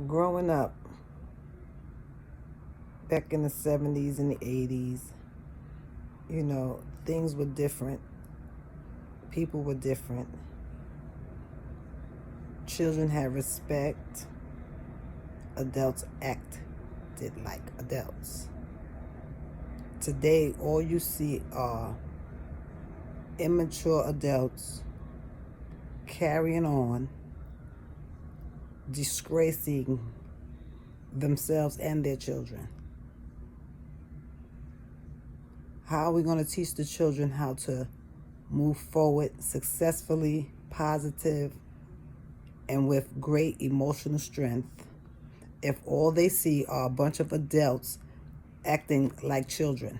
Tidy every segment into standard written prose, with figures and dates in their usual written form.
Growing up back in the 70s and the 80s, things were different. People were different. Children had respect. Adults acted like adults. Today, all you see are immature adults carrying on, disgracing themselves and their children. How are we going to teach the children how to move forward successfully, positive, and with great emotional strength if all they see are a bunch of adults acting like children?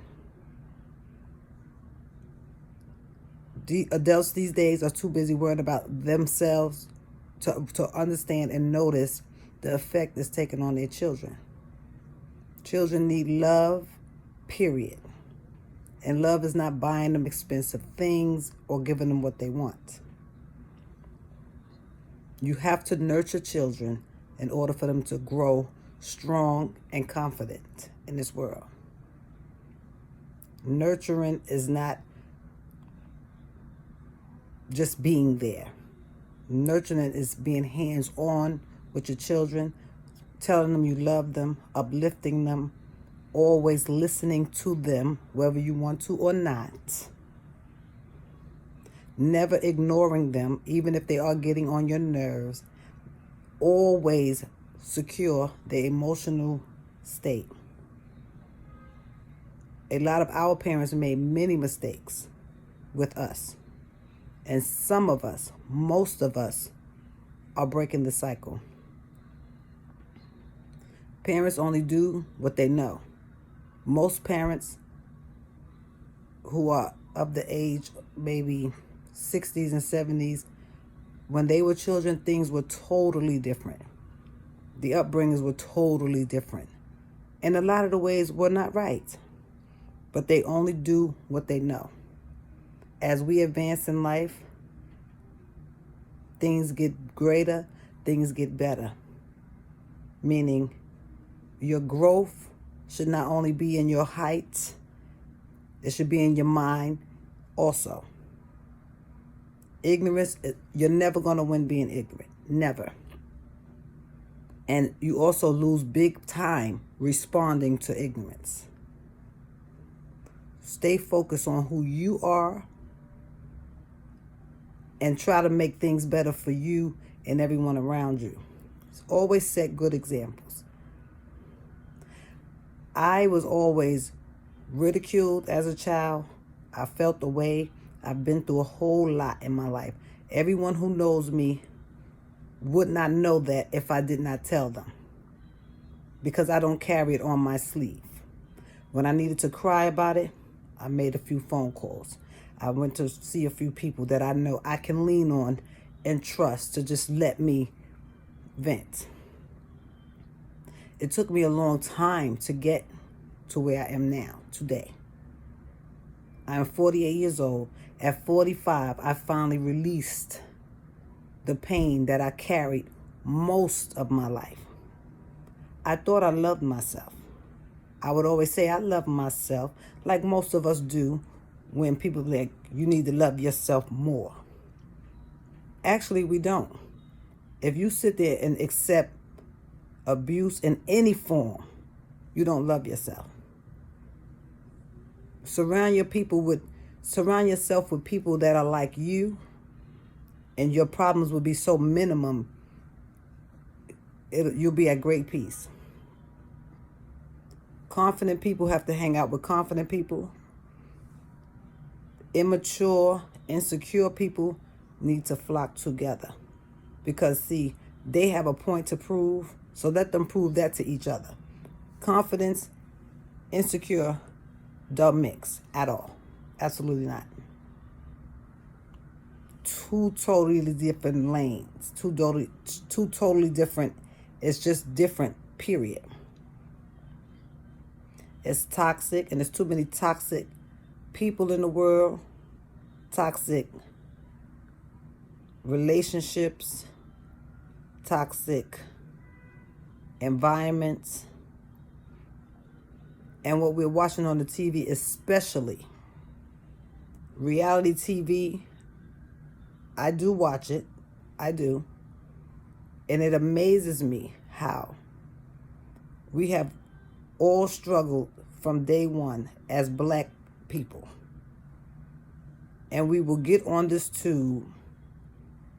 The adults these days are too busy worried about themselves to understand and notice the effect it's taking on their children. Children need love, period. And love is not buying them expensive things or giving them what they want. You have to nurture children in order for them to grow strong and confident in this world. Nurturing is not just being there. Nurturing is being hands-on with your children, telling them you love them, uplifting them, always listening to them, whether you want to or not. Never ignoring them, even if they are getting on your nerves. Always secure their emotional state. A lot of our parents made many mistakes with us. And some of us, most of us, are breaking the cycle. Parents only do what they know. Most parents who are of the age, maybe 60s and 70s, when they were children, things were totally different. The upbringings were totally different. And a lot of the ways were not right. But they only do what they know. As we advance in life, things get greater, things get better. Meaning, your growth should not only be in your height, it should be in your mind also. Ignorance, you're never going to win being ignorant. Never. And you also lose big time responding to ignorance. Stay focused on who you are and try to make things better for you and everyone around you. Always set good examples. I was always ridiculed as a child. I felt the way. I've been through a whole lot in my life. Everyone who knows me would not know that if I did not tell them, because I don't carry it on my sleeve. When I needed to cry about it, I made a few phone calls. I went to see a few people that I know I can lean on and trust to just let me vent. It took me a long time to get to where I am now, today. I am 48 years old. At 45, I finally released the pain that I carried most of my life. I thought I loved myself. I would always say I love myself, like most of us do when people are like, you need to love yourself more. Actually, we don't. If you sit there and accept abuse in any form, you don't love yourself. Surround yourself with people that are like you, and your problems will be so minimum, you'll be at great peace. Confident people have to hang out with confident people. Immature, insecure people need to flock together. Because, see, they have a point to prove, so let them prove that to each other. Confidence, insecure, don't mix at all. Absolutely not. Two totally different lanes. Two totally different. It's just different, period. It's toxic, and there's too many toxic people in the world. Toxic relationships. Toxic environments, and what we're watching on the TV, especially reality TV. I do watch it. I do. And it amazes me how we have all struggled from day one as black people. And we will get on this tube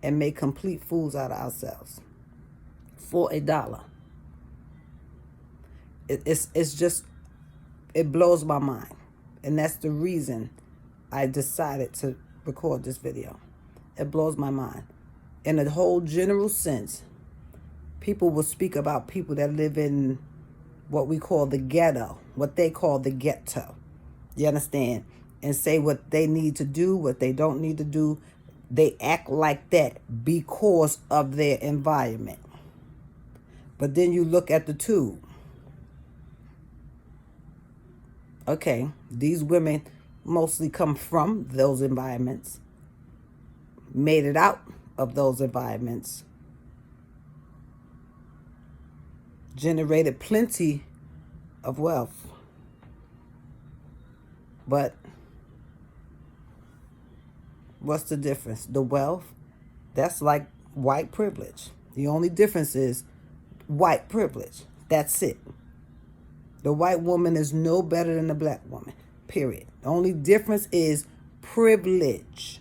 and make complete fools out of ourselves for $1. It's just, it blows my mind. And that's the reason I decided to record this video. It blows my mind. In a whole general sense, people will speak about people that live in what we call the ghetto, what they call the ghetto. You understand? And say what they need to do, what they don't need to do. They act like that because of their environment. But then you look at the tube. Okay, these women mostly come from those environments, made it out of those environments, generated plenty of wealth. But what's the difference? The wealth, that's like white privilege. The only difference is white privilege. That's it. The white woman is no better than the black woman, period. The only difference is privilege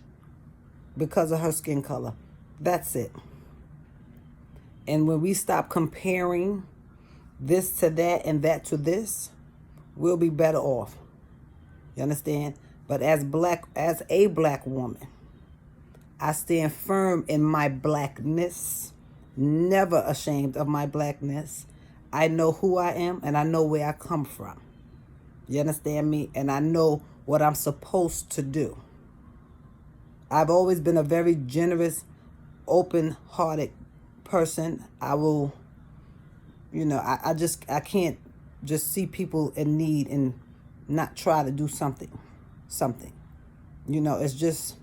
because of her skin color. That's it. And when we stop comparing this to that and that to this, we'll be better off. You understand? But as a black woman, I stand firm in my blackness, never ashamed of my blackness. I know who I am and I know where I come from. You understand me? And I know what I'm supposed to do. I've always been a very generous, open-hearted person. I will, I can't just see people in need and not try to do something. It's just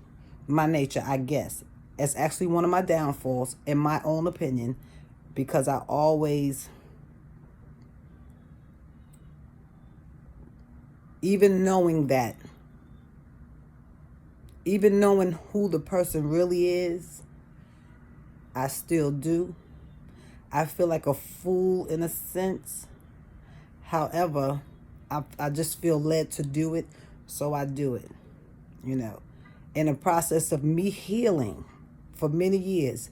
my nature, I guess. It's actually one of my downfalls, in my own opinion, because I always, even knowing who the person really is, I still do. I feel like a fool in a sense. However, I just feel led to do it, so I do it. In the process of me healing for many years,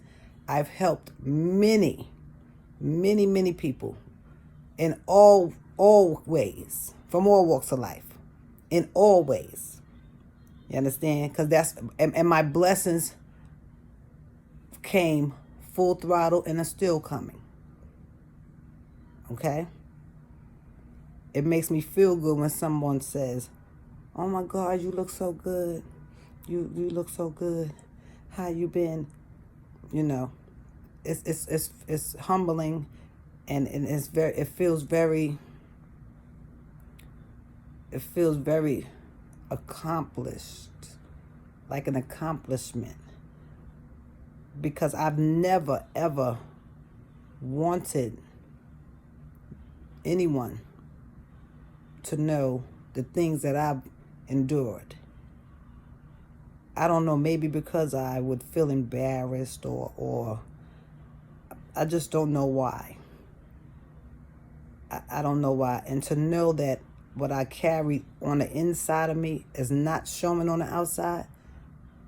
I've helped many people in all ways, from all walks of life, in all ways. You understand? Because and my blessings came full throttle and are still coming. Okay? It makes me feel good when someone says, "Oh my God, you look so good. You look so good. How you been?" It's humbling, and it feels very accomplished, like an accomplishment, because I've never ever wanted anyone to know the things that I've endured. I don't know, maybe because I would feel embarrassed or I just don't know why. I don't know why. And to know that what I carry on the inside of me is not showing on the outside,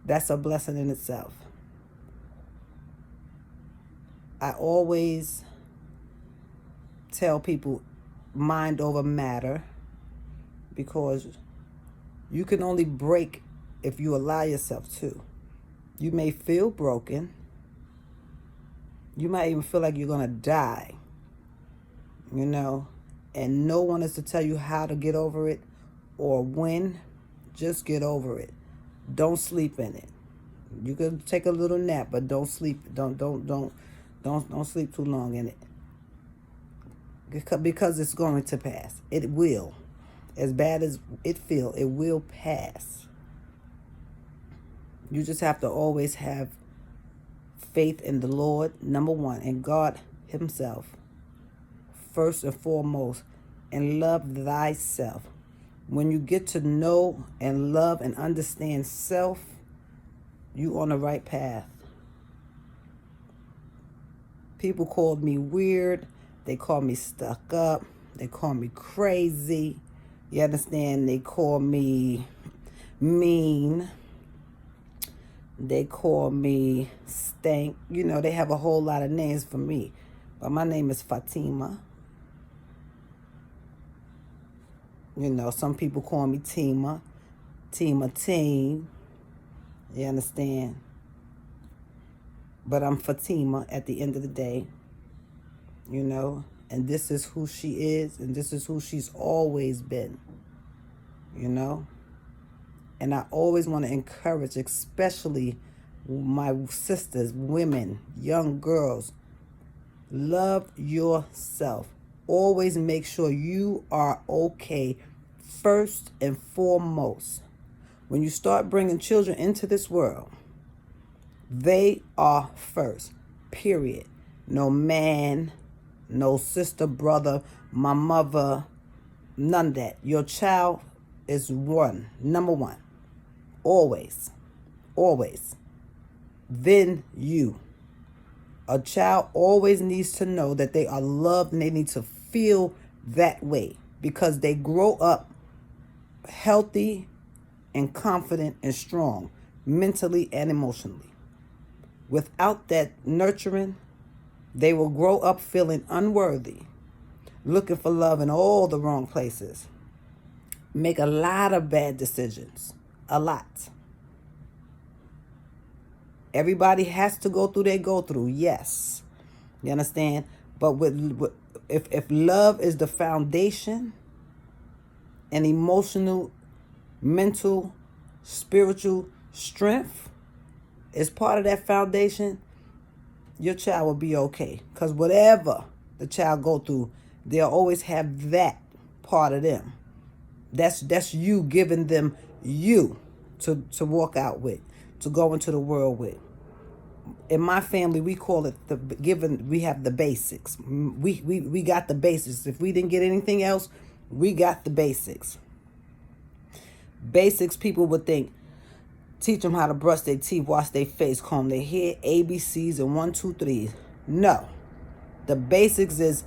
that's a blessing in itself. I always tell people mind over matter, because you can only break if you allow yourself to. You may feel broken. You might even feel like you're going to die, and no one is to tell you how to get over it or when. Just get over it. Don't sleep in it. You can take a little nap, but don't sleep. Don't sleep too long in it, because it's going to pass. It will. As bad as it feels, it will pass. You just have to always have faith in the Lord, number one, and God himself. first and foremost and love thyself. When you get to know and love and understand self, you on the right path. People called me weird. They called me stuck up. They call me crazy. You understand? They call me mean. They call me stank. You know, they have a whole lot of names for me. But my name is Fatima. You know, some people call me Tima. Team. You understand? But I'm Fatima at the end of the day. You know? And this is who she is. And this is who she's always been. You know? And I always want to encourage, especially my sisters, women, young girls, love yourself. Always make sure you are okay first and foremost. When you start bringing children into this world, they are first, period. No man, no sister, brother, my mother, none of that. Your child is number one. Always. Then you. A child always needs to know that they are loved and they need to feel that way because they grow up healthy and confident and strong mentally and emotionally. Without that nurturing, they will grow up feeling unworthy, looking for love in all the wrong places, make a lot of bad decisions. A lot. Everybody has to go through their go-through, yes. You understand? But if love is the foundation and emotional, mental, spiritual strength is part of that foundation, your child will be okay. Because whatever the child go through, they'll always have that part of them. That's you giving them you to walk out with, to go into the world with. In my family, we call it we have the basics. We got the basics. If we didn't get anything else, we got the basics. Basics, people would think, teach them how to brush their teeth, wash their face, comb their hair, ABCs and 1, 2, 3. No. The basics is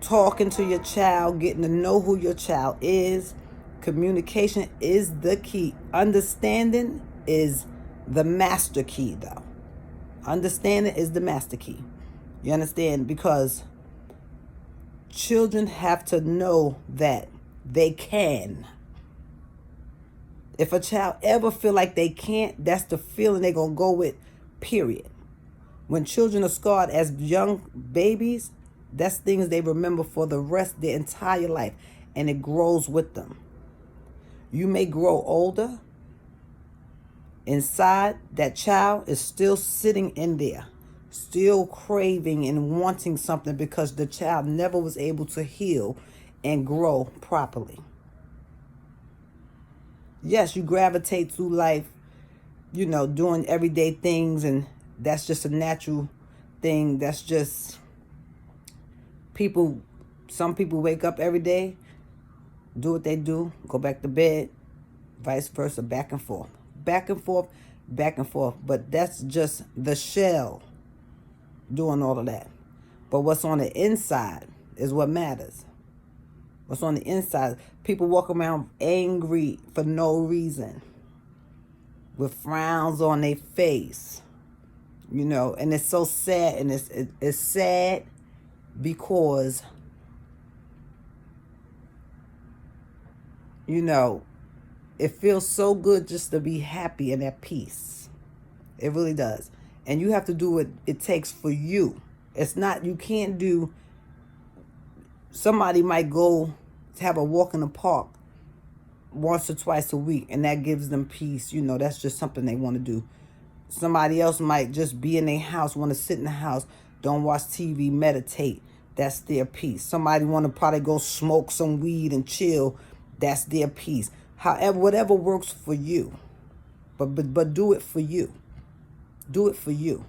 talking to your child, getting to know who your child is. Communication is the key. Understanding is the master key, though. Understanding is the master key. You understand? Because children have to know that they can. If a child ever feel like they can't, that's the feeling they're going to go with, period. When children are scarred as young babies, that's things they remember for the rest of their entire life. And it grows with them. You may grow older. Inside, that child is still sitting in there, still craving and wanting something because the child never was able to heal and grow properly. Yes, you gravitate through life, you know, doing everyday things, and that's just a natural thing. That's just people. Some people wake up every day, do what they do, go back to bed, vice versa, back and forth. Back and forth. But that's just the shell doing all of that. But what's on the inside is what matters. What's on the inside. People walk around angry for no reason, with frowns on their face. You know, and it's so sad. And it's sad because, you know, it feels so good just to be happy and at peace. It really does. And you have to do what it takes for you. It's not, you can't do, somebody might go to have a walk in the park once or twice a week, and that gives them peace. You know, that's just something they want to do. Somebody else might just be in their house, want to sit in the house, don't watch TV, meditate. That's their peace. Somebody want to probably go smoke some weed and chill. That's their peace. However, whatever works for you, but do it for you. Do it for you.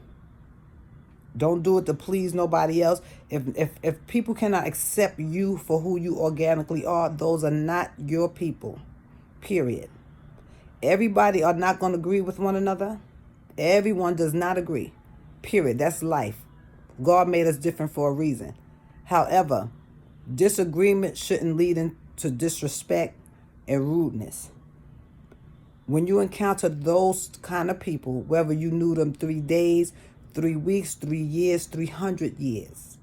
Don't do it to please nobody else. If people cannot accept you for who you organically are, those are not your people. Period. Everybody are not going to agree with one another. Everyone does not agree. Period. That's life. God made us different for a reason. However, disagreement shouldn't lead into disrespect and rudeness. When you encounter those kind of people, whether you knew them 3 days, 3 weeks, 3 years, 300 years,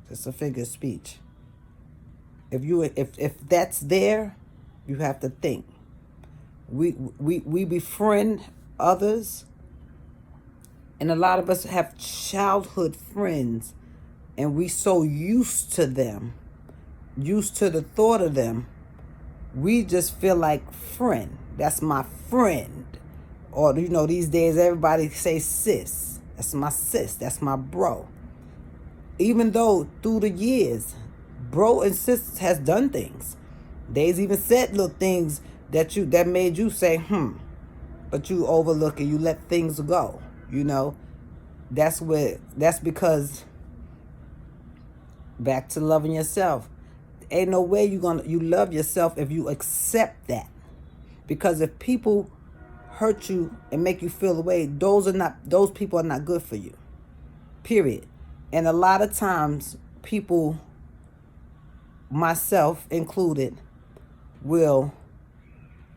just a figure of speech. If that's there, you have to think. We befriend others, and a lot of us have childhood friends, and we so used to them, used to the thought of them, we just feel like friend. That's my friend. Or, these days everybody say sis. That's my sis. That's my bro. Even though through the years, bro and sis has done things. They's even said little things that made you say, but you overlook it. You let things go. That's because, back to loving yourself. Ain't no way you love yourself if you accept that. Because if people hurt you and make you feel away, those people are not good for you. Period. And a lot of times people, myself included, will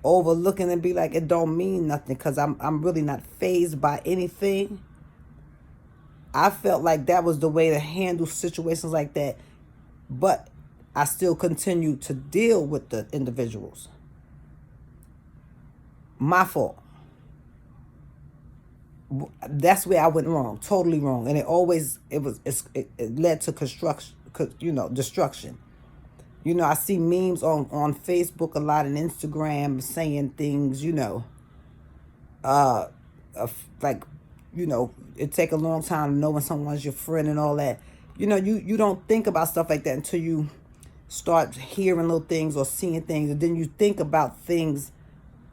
overlook it and be like, it don't mean nothing because I'm really not fazed by anything. I felt like that was the way to handle situations like that. But I still continue to deal with the individuals. My fault. That's where I went wrong, totally wrong, and it led to destruction. I see memes on Facebook a lot and Instagram saying things, it take a long time to know when someone's your friend and all that. You don't think about stuff like that until you start hearing little things or seeing things, and then you think about things,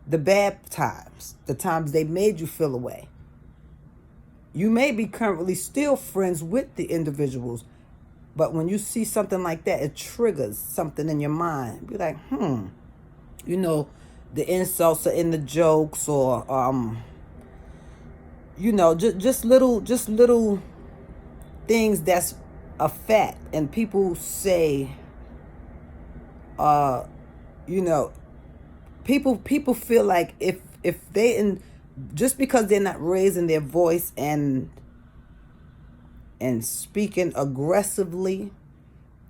the bad times, the times they made you feel away. You may be currently still friends with the individuals, but when you see something like that, it triggers something in your mind. Be like, the insults are in the jokes, or just little things that's a fact, and people say, people feel like if they just because they're not raising their voice and speaking aggressively,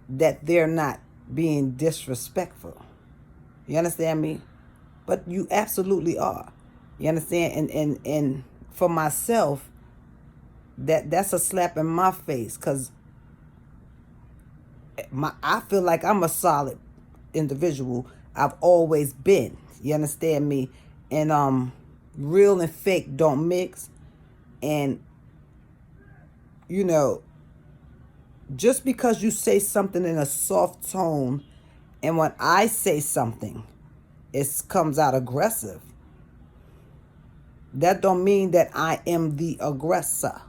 that they're not being disrespectful. You understand me? But you absolutely are. You understand? And for myself, that's a slap in my face, because I feel like I'm a solid individual. I've always been. You understand me? And real and fake don't mix. And just because you say something in a soft tone, and when I say something, it comes out aggressive, that don't mean that I am the aggressor.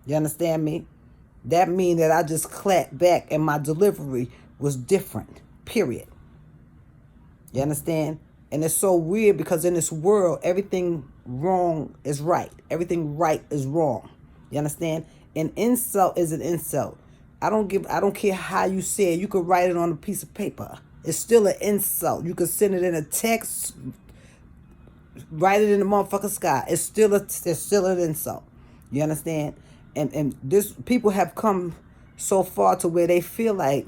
You understand me? That means that I just clapped back and my delivery was different. Period. You understand? And it's so weird because in this world, everything wrong is right. Everything right is wrong. You understand? An insult is an insult. I don't care how you say it. You could write it on a piece of paper. It's still an insult. You could send it in a text, write it in the motherfucking sky. It's still an insult. You understand? And this people have come so far to where they feel like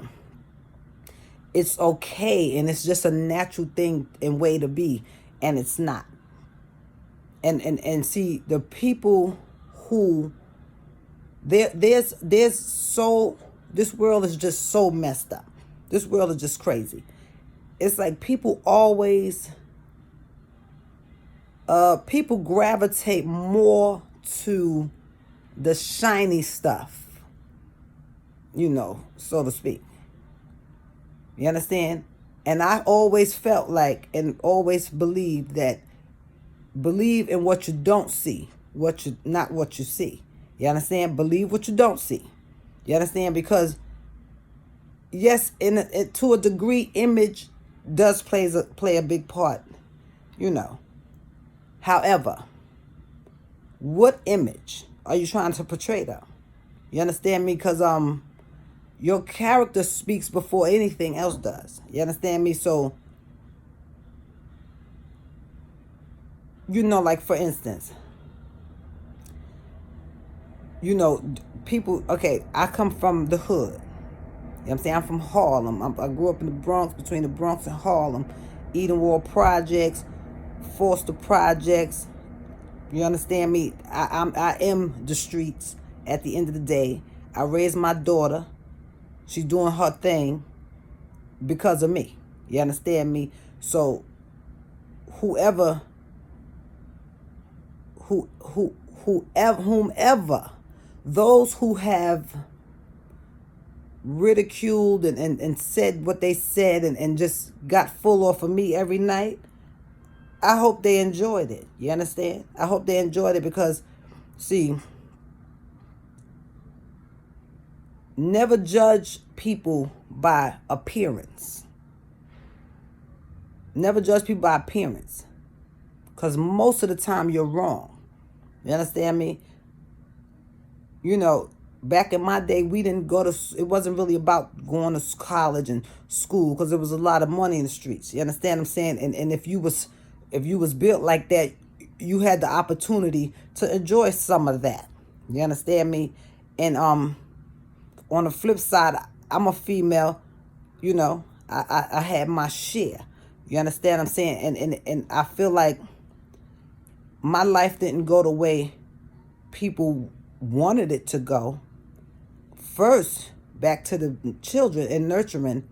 it's okay and it's just a natural thing and way to be, and it's not. And see, the people who this world is just so messed up. This world is just crazy. It's like people always people gravitate more to the shiny stuff, so to speak. You understand? And I always felt like, and always believe in what you don't see, not what you see. You understand? Believe what you don't see. You understand? Because yes, to a degree, image does play a big part. You know. However, what image are you trying to portray though? You understand me? Because your character speaks before anything else does. You understand me? So, like for instance, people, okay, I come from the hood. You know what I'm saying? I'm from Harlem. I grew up in the Bronx, between the Bronx and Harlem. Edenwald Projects, Foster Projects. You understand me? I am the streets at the end of the day. I raised my daughter. She's doing her thing because of me. You understand me? So whoever whomever those who have ridiculed and said what they said and just got full off of me every night, I hope they enjoyed it. You understand? I hope they enjoyed it because, see, never judge people by appearance. Never judge people by appearance. Because most of the time you're wrong. You understand me? Back in my day, we didn't go to, it wasn't really about going to college and school because there was a lot of money in the streets. You understand what I'm saying? And if you was built like that, you had the opportunity to enjoy some of that. You understand me? And on the flip side, I'm a female, I had my share. You understand what I'm saying? And I feel like my life didn't go the way people wanted it to go. First, back to the children and nurturing,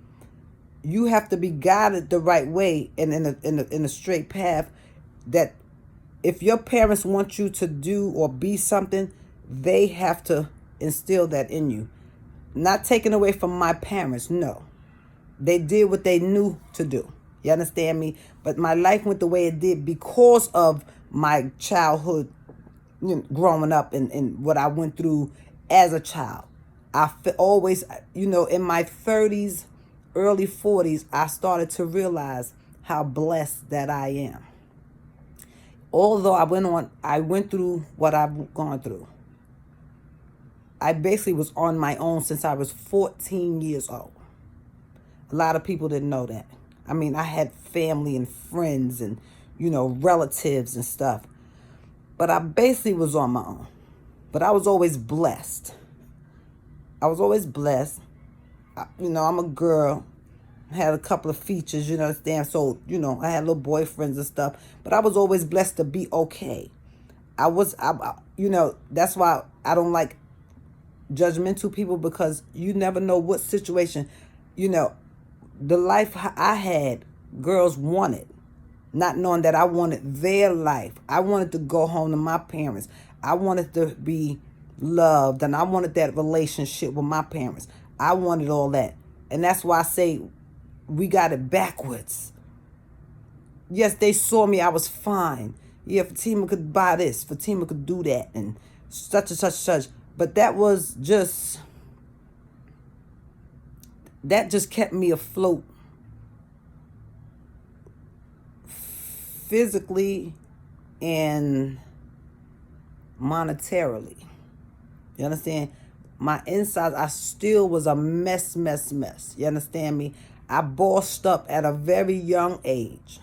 you have to be guided the right way and in a straight path. That if your parents want you to do or be something, they have to instill that in you. Not taken away from my parents, no. They did what they knew to do. You understand me? But my life went the way it did because of my childhood, growing up and what I went through as a child. I always, in my 30s, early 40s, I started to realize how blessed that I am. Although I went through what I've gone through. I basically was on my own since I was 14 years old. A lot of people didn't know that. I mean, I had family and friends and, relatives and stuff. But I basically was on my own. But I was always blessed. I'm a girl. I had a couple of features, you understand? So, I had little boyfriends and stuff. But I was always blessed to be okay. That's why I don't like judgmental people, because you never know what situation, the life I had, girls wanted, not knowing that I wanted their life. I wanted to go home to my parents. I wanted to be loved, and I wanted that relationship with my parents. I wanted all that. And that's why I say we got it backwards. Yes, they saw me. I was fine. Yeah, Fatima could buy this. Fatima could do that. And such and such. But that just kept me afloat physically and monetarily. You understand? My insides, I still was a mess. You understand me? I bossed up at a very young age.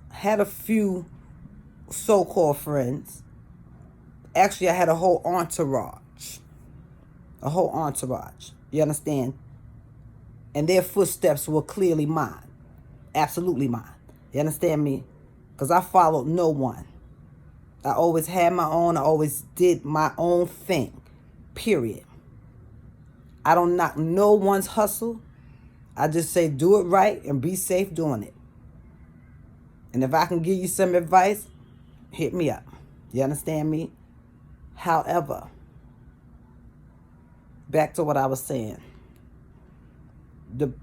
Had a few so-called friends. Actually, I had a whole entourage. You understand? And their footsteps were clearly mine. Absolutely mine. You understand me? Because I followed no one. I always had my own. I always did my own thing. Period. I don't knock no one's hustle. I just say do it right and be safe doing it. And if I can give you some advice, hit me up. You understand me? However, back to what I was saying. The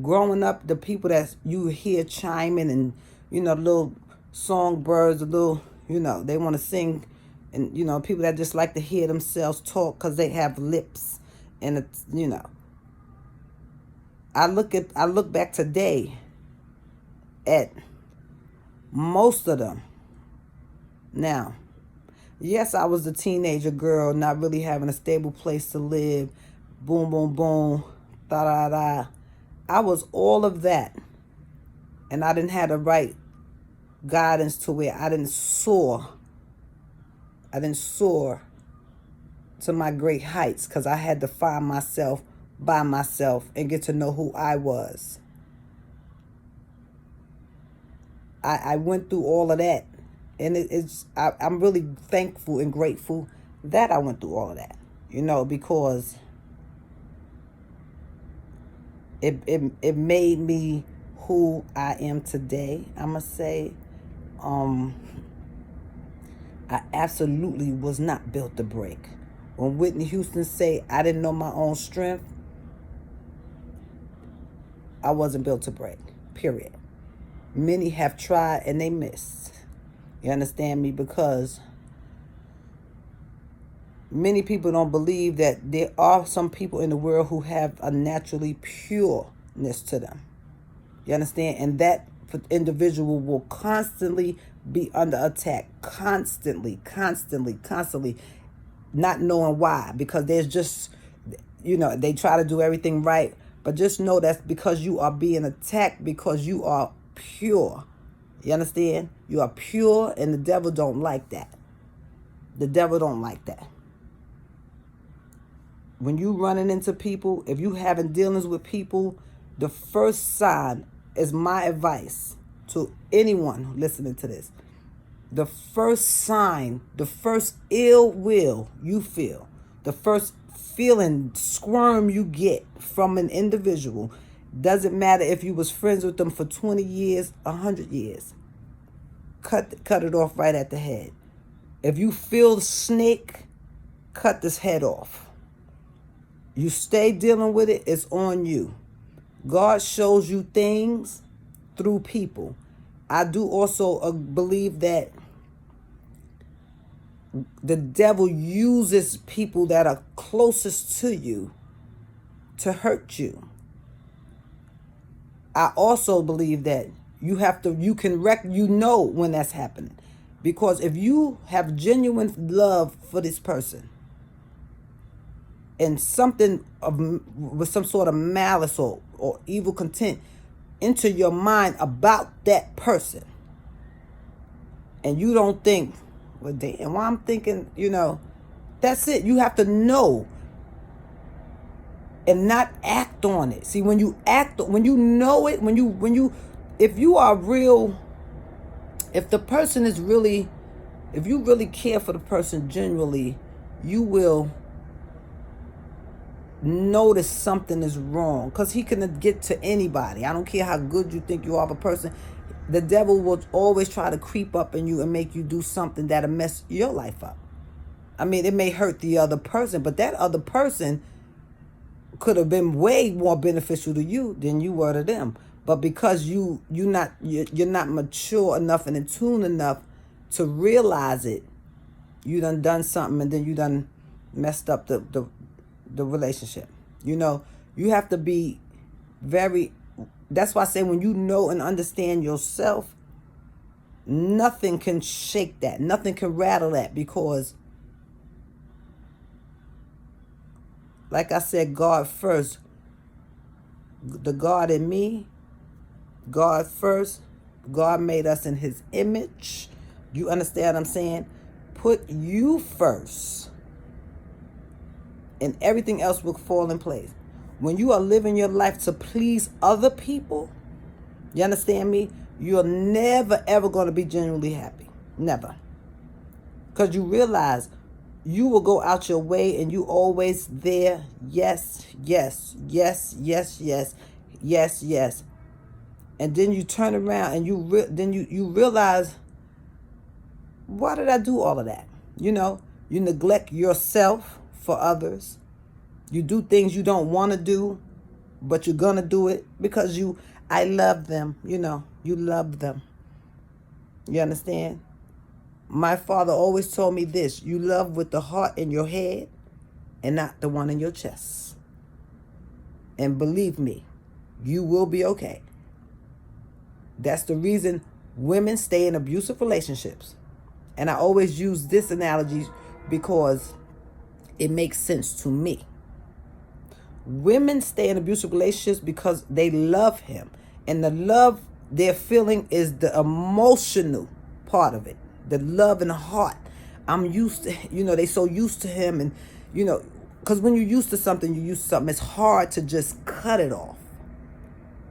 growing up, the people that you hear chiming and, little songbirds, the little, they want to sing, And, people that just like to hear themselves talk because they have lips. And, I look back today at most of them. Now, yes, I was a teenager girl, not really having a stable place to live. Boom, boom, boom, da da da. I was all of that. And I didn't have the right guidance to where I didn't soar to my great heights, because I had to find myself by myself and get to know who I was. I went through all of that, and I'm really thankful and grateful that I went through all of that, because it made me who I am today. I must say, I absolutely was not built to break. When Whitney Houston say I didn't know my own strength, I wasn't built to break, period. Many have tried and they missed. You understand me? Because many people don't believe that there are some people in the world who have a naturally pureness to them. You understand? And that individual will constantly be under attack. Constantly. Not knowing why. Because there's just, they try to do everything right. But just know that's because you are being attacked, because you are pure. You understand? You are pure, and the devil don't like that. The devil don't like that. When you running into people, if you having dealings with people, the first sign is my advice to anyone listening to this. The first sign, the first ill will you feel, the first feeling, squirm you get from an individual, doesn't matter if you was friends with them for 20 years, 100 years. Cut it off right at the head. If you feel the snake, cut this head off. You stay dealing with it, it's on you. God shows you things through people. I do also believe that the devil uses people that are closest to you to hurt you. I also believe that you can when that's happening. Because if you have genuine love for this person, and with some sort of malice or evil content into your mind about that person, and you don't think, well, damn, why I'm thinking, that's it. You have to know and not act on it. See, when you know it, if you really care for the person genuinely, you will notice something is wrong, because he can get to anybody. I don't care how good you think you are of a person. The devil will always try to creep up in you and make you do something that'll mess your life up. I mean, it may hurt the other person, but that other person could have been way more beneficial to you than you were to them. But because you're not mature enough and in tune enough to realize it, you done something, and then you done messed up the relationship. You have to be that's why I say, when you know and understand yourself, nothing can shake that. Nothing can rattle that, because like I said, God first. The God in me, God first. God made us in his image. You understand what I'm saying? Put you first, and everything else will fall in place. When you are living your life to please other people, you understand me? You're never, ever going to be genuinely happy. Never. Because you realize you will go out your way, and you always there. Yes, yes, yes, yes, yes, yes, yes. And then you turn around and you realize, why did I do all of that? You neglect yourself for others. You do things you don't want to do, but you're going to do it because I love them. You love them. You understand? My father always told me this: you love with the heart in your head and not the one in your chest. And believe me, you will be okay. That's the reason women stay in abusive relationships. And I always use this analogy because it makes sense to me. Women stay in abusive relationships because they love him. And the love they're feeling is the emotional part of it. The love in the heart. I'm used to, they so used to him. And, because when you're used to something, you're used to something. It's hard to just cut it off.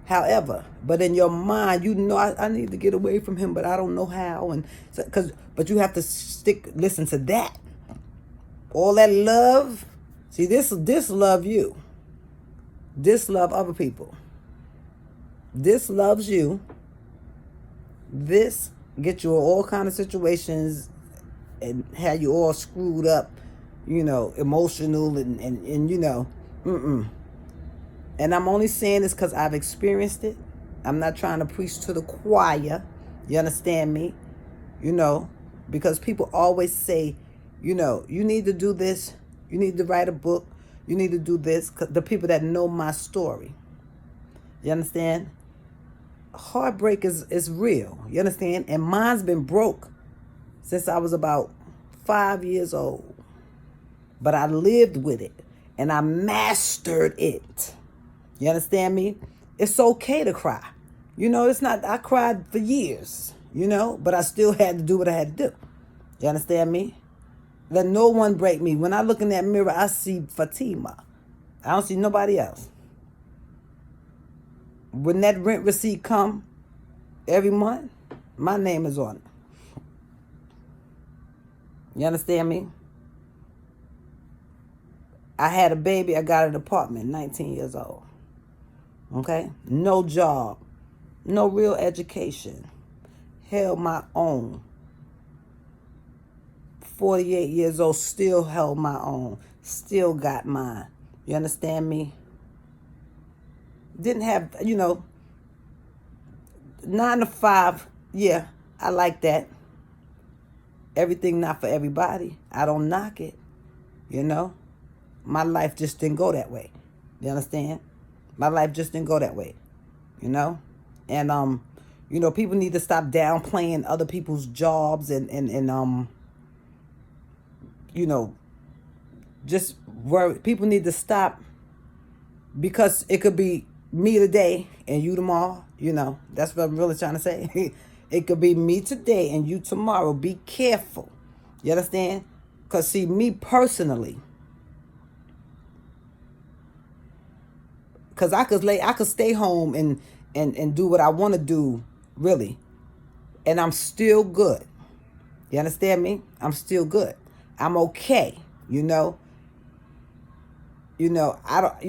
However, but in your mind, I need to get away from him, but I don't know how. And but you have to listen to that. All that love. See, this love you. This love other people. This loves you. This get you in all kind of situations and have you all screwed up, emotional and And I'm only saying this because I've experienced it. I'm not trying to preach to the choir. You understand me? Because people always say, you need to do this. You need to write a book. You need to do this. The people that know my story. You understand? Heartbreak is real. You understand? And mine's been broke since I was about 5 years old. But I lived with it. And I mastered it. You understand me? It's okay to cry. It's not, I cried for years, but I still had to do what I had to do. You understand me? Let no one break me. When I look in that mirror, I see Fatima. I don't see nobody else. When that rent receipt come every month, my name is on it. You understand me? I had a baby. I got an apartment, 19 years old. Okay? No job. No real education. Held my own. 48 years old, still held my own. Still got mine. You understand me? Didn't have, 9 to 5. Yeah, I like that. Everything not for everybody. I don't knock it. My life just didn't go that way. You understand? My life just didn't go that way. And, people need to stop downplaying other people's jobs and just worry. People need to stop because it could be me today and you tomorrow. That's what I'm really trying to say. It could be me today and you tomorrow. Be careful. You understand? Because see, me personally, because I could stay home and do what I want to do, really. And I'm still good. You understand me? I'm still good. I'm okay. I don't,